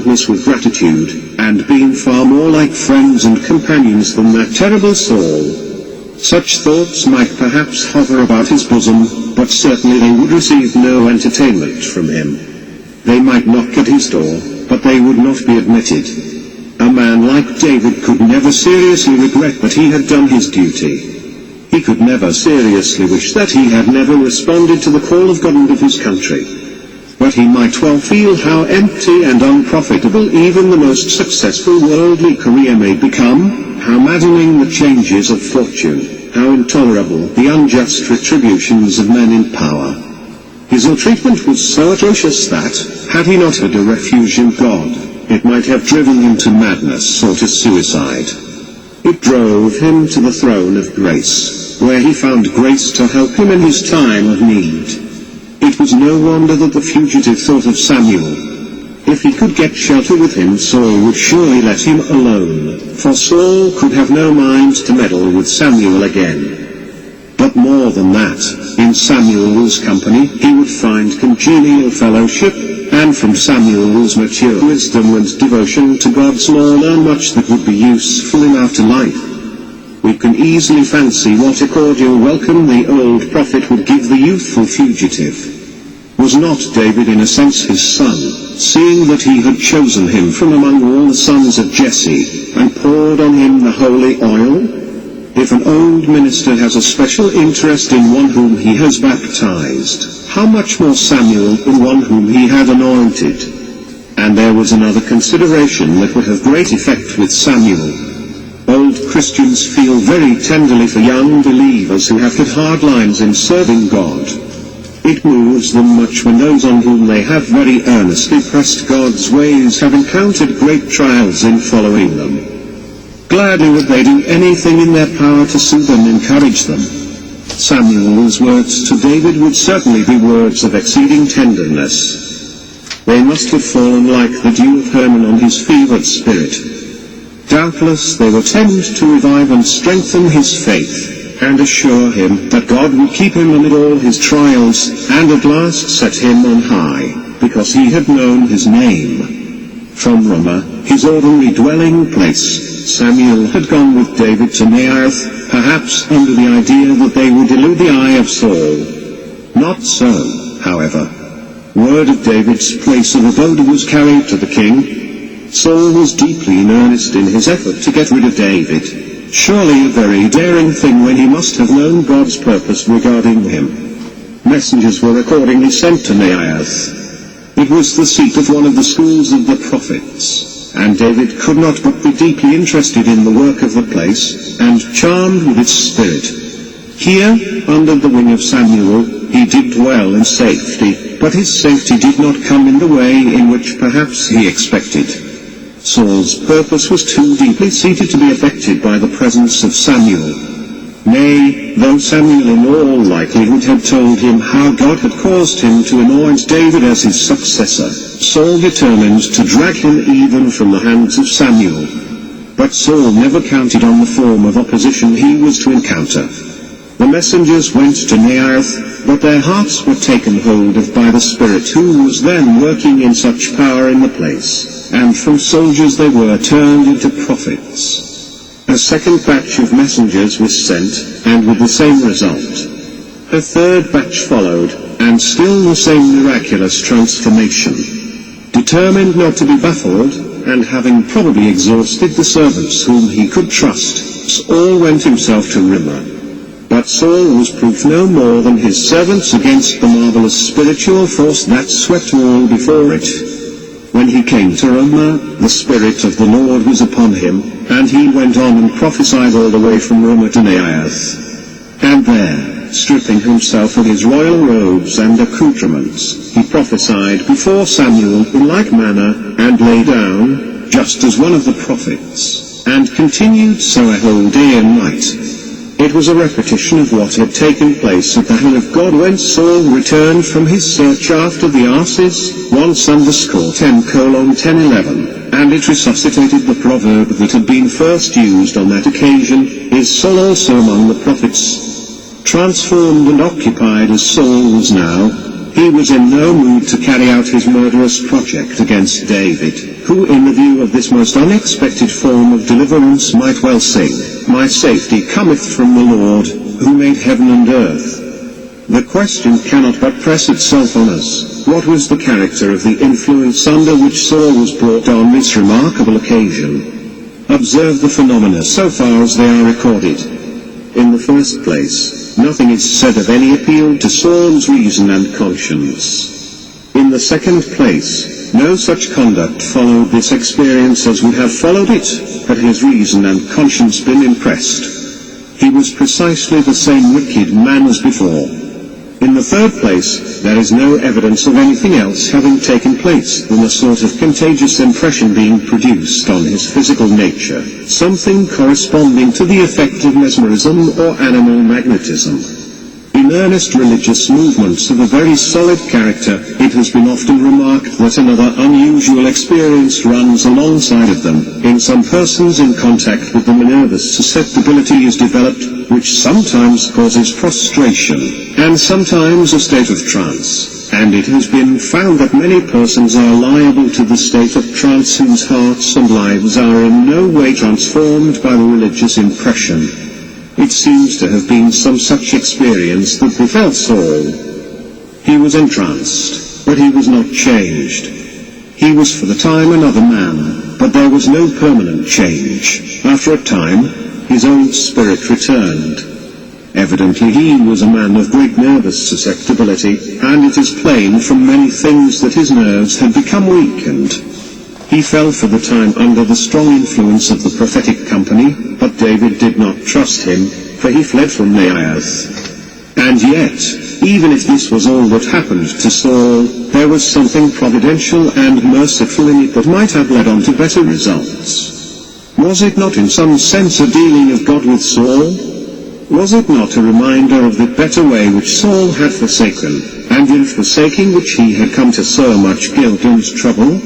kindness with gratitude, and been far more like friends and companions than that terrible Saul. Such thoughts might perhaps hover about his bosom, but certainly they would receive no entertainment from him. They might knock at his door, but they would not be admitted. A man like David could never seriously regret that he had done his duty. He could never seriously wish that he had never responded to the call of God and of his country. But he might well feel how empty and unprofitable even the most successful worldly career may become, how maddening the changes of fortune, how intolerable the unjust retributions of men in power. His ill-treatment was so atrocious that, had he not had a refuge in God, it might have driven him to madness or to suicide. It drove him to the throne of grace, where he found grace to help him in his time of need. It was no wonder that the fugitive thought of Samuel. If he could get shelter with him, Saul would surely let him alone, for Saul could have no mind to meddle with Samuel again. But more than that, in Samuel's company he would find congenial fellowship, and from Samuel's mature wisdom and devotion to God's law learn much that would be useful in after life. We can easily fancy what a cordial welcome the old prophet would give the youthful fugitive. Was not David in a sense his son, seeing that he had chosen him from among all the sons of Jesse, and poured on him the holy oil? If an old minister has a special interest in one whom he has baptized, how much more Samuel in one whom he had anointed? And there was another consideration that would have great effect with Samuel. Old Christians feel very tenderly for young believers who have hit hard lines in serving God. It moves them much when those on whom they have very earnestly pressed God's ways have encountered great trials in following them. Gladly would they do anything in their power to soothe and encourage them. Samuel's words to David would certainly be words of exceeding tenderness. They must have fallen like the dew of Hermon on his fevered spirit. Doubtless they were tend to revive and strengthen his faith, and assure him that God would keep him amid all his trials, and at last set him on high, because he had known his name. From Ramah, his ordinary dwelling place, Samuel had gone with David to Naioth, perhaps under the idea that they would elude the eye of Saul. Not so, however. Word of David's place of abode was carried to the king. Saul was deeply in earnest in his effort to get rid of David. Surely a very daring thing when he must have known God's purpose regarding him. Messengers were accordingly sent to Naioth. It was the seat of one of the schools of the prophets, and David could not but be deeply interested in the work of the place, and charmed with its spirit. Here, under the wing of Samuel, he did dwell in safety, but his safety did not come in the way in which perhaps he expected. Saul's purpose was too deeply seated to be affected by the presence of Samuel. Nay, though Samuel in all likelihood had told him how God had caused him to anoint David as his successor, Saul determined to drag him even from the hands of Samuel. But Saul never counted on the form of opposition he was to encounter. The messengers went to Naioth, but their hearts were taken hold of by the Spirit who was then working in such power in the place, and from soldiers they were turned into prophets. A second batch of messengers was sent, and with the same result. A third batch followed, and still the same miraculous transformation. Determined not to be baffled, and having probably exhausted the servants whom he could trust, Saul went himself to Ramah. But Saul was proof no more than his servants against the marvelous spiritual force that swept all before it. When he came to Ramah, the Spirit of the Lord was upon him, and he went on and prophesied all the way from Ramah to Naioth. And there, stripping himself of his royal robes and accoutrements, he prophesied before Samuel in like manner, and lay down, just as one of the prophets, and continued so a whole day and night. It was a repetition of what had taken place at the hill of God when Saul returned from his search after the asses, 1:10:10-11, and it resuscitated the proverb that had been first used on that occasion, "Is Saul also among the prophets?" Transformed and occupied as Saul was now, He was in no mood to carry out his murderous project against David, who in the view of this most unexpected form of deliverance might well sing, "My safety cometh from the Lord, who made heaven and earth." The question cannot but press itself on us. What was the character of the influence under which Saul was brought on this remarkable occasion? Observe the phenomena so far as they are recorded. In the first place, nothing is said of any appeal to Saul's reason and conscience. In the second place, no such conduct followed this experience as would have followed it, had his reason and conscience been impressed. He was precisely the same wicked man as before. In the third place, there is no evidence of anything else having taken place than a sort of contagious impression being produced on his physical nature, something corresponding to the effect of mesmerism or animal magnetism. In earnest religious movements of a very solid character, it has been often remarked that another unusual experience runs alongside of them. In some persons in contact with them a nervous susceptibility is developed, which sometimes causes prostration, and sometimes a state of trance, and it has been found that many persons are liable to the state of trance whose hearts and lives are in no way transformed by the religious impression. It seems to have been some such experience that befell Saul. He was entranced, but he was not changed. He was for the time another man, but there was no permanent change. After a time, his old spirit returned. Evidently he was a man of great nervous susceptibility, and it is plain from many things that his nerves had become weakened. He fell for the time under the strong influence of the prophetic company, but David did not trust him, for he fled from Naioth. And yet, even if this was all that happened to Saul, there was something providential and merciful in it that might have led on to better results. Was it not in some sense a dealing of God with Saul? Was it not a reminder of the better way which Saul had forsaken, and in forsaking which he had come to so much guilt and trouble?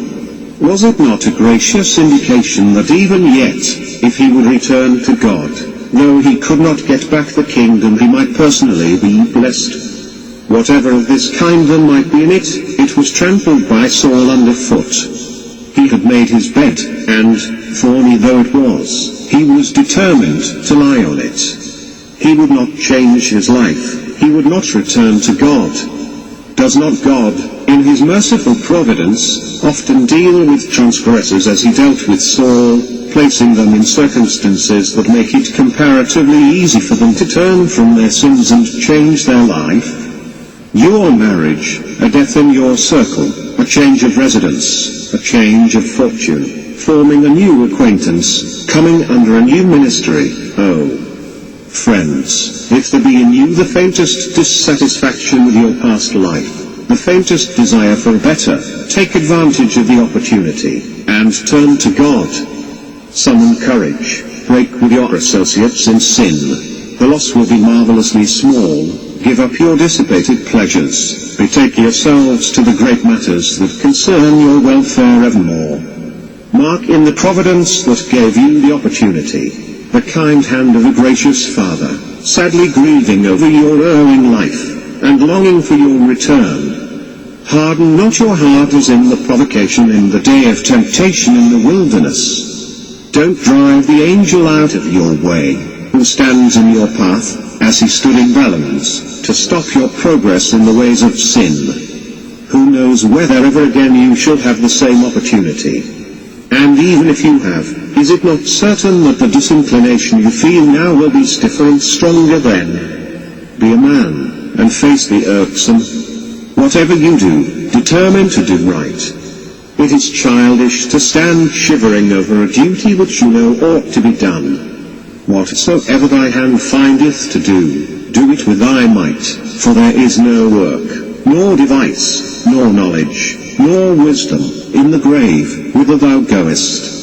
Was it not a gracious indication that even yet, if he would return to God, though he could not get back the kingdom, he might personally be blessed? Whatever of this kind there might be in it, it was trampled by Saul underfoot. He had made his bed, and, thorny though it was, he was determined to lie on it. He would not change his life, he would not return to God. Does not God, in his merciful providence, often deal with transgressors as he dealt with Saul, placing them in circumstances that make it comparatively easy for them to turn from their sins and change their life? Your marriage, a death in your circle, a change of residence, a change of fortune, forming a new acquaintance, coming under a new ministry. Oh, friends, if there be in you the faintest dissatisfaction with your past life, the faintest desire for a better, take advantage of the opportunity, and turn to God. Summon courage, break with your associates in sin. The loss will be marvelously small. Give up your dissipated pleasures, betake yourselves to the great matters that concern your welfare evermore. Mark in the providence that gave you the opportunity, the kind hand of a gracious Father, sadly grieving over your erring life, and longing for your return. Harden not your heart as in the provocation in the day of temptation in the wilderness. Don't drive the angel out of your way, who stands in your path, as he stood in Balaam's, to stop your progress in the ways of sin. Who knows whether ever again you shall have the same opportunity? And even if you have, is it not certain that the disinclination you feel now will be stiffer and stronger then? Be a man, and face the irksome. Whatever you do, determine to do right. It is childish to stand shivering over a duty which you know ought to be done. Whatsoever thy hand findeth to do, do it with thy might, for there is no work, nor device, nor knowledge, nor wisdom, in the grave, whither thou goest.